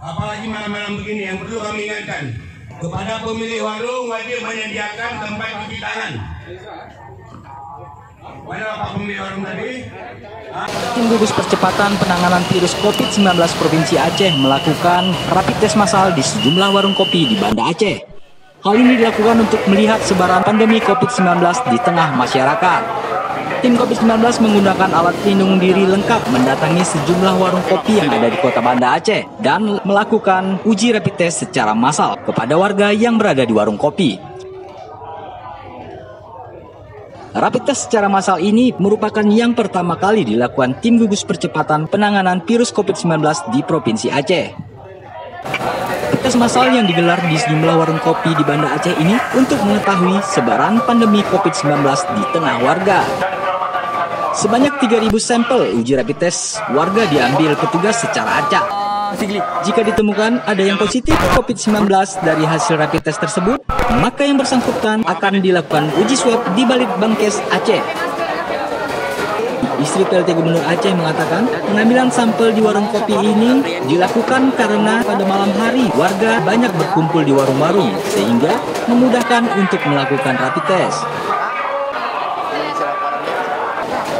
Apalagi malam-malam begini yang perlu kami ingatkan kepada pemilik warung wajib menyediakan tempat cuci tangan. Mana Pak pemilik warung tadi? Tim gugus percepatan penanganan virus COVID-19 Provinsi Aceh melakukan rapid test massal di sejumlah warung kopi di Banda Aceh. Hal ini dilakukan untuk melihat sebaran pandemi COVID-19 di tengah masyarakat. Tim COVID-19 menggunakan alat pelindung diri lengkap mendatangi sejumlah warung kopi yang ada di kota Banda Aceh dan melakukan uji rapid test secara massal kepada warga yang berada di warung kopi. Rapid test secara massal ini merupakan yang pertama kali dilakukan tim gugus percepatan penanganan virus COVID-19 di Provinsi Aceh. Tes massal yang digelar di sejumlah warung kopi di Banda Aceh ini untuk mengetahui sebaran pandemi COVID-19 di tengah warga. Sebanyak 3.000 sampel uji rapid test warga diambil petugas secara acak. Jika ditemukan ada yang positif COVID-19 dari hasil rapid test tersebut, maka yang bersangkutan akan dilakukan uji swab di Balitbangkes Aceh. Istri PLT Gubernur Aceh mengatakan pengambilan sampel di warung kopi ini dilakukan karena pada malam hari warga banyak berkumpul di warung-warung sehingga memudahkan untuk melakukan rapid test.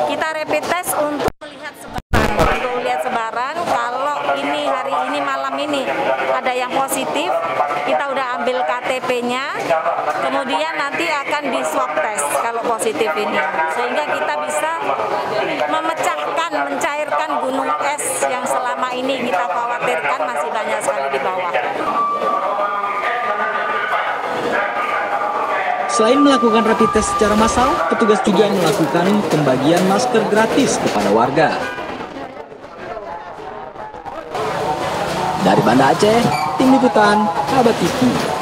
Kita rapid test untuk melihat sebaran, kalau ini hari ini malam ini ada yang positif, kita udah ambil KTP-nya, kemudian nanti akan di swab test kalau positif ini, sehingga kita bisa memecahkan, mencairkan gunung es yang selama ini kita khawatirkan masih banyak sekali di bawah. Selain melakukan rapid test secara massal, petugas juga melakukan pembagian masker gratis kepada warga. Dari Banda Aceh, Tim Liputan, Kabar TV.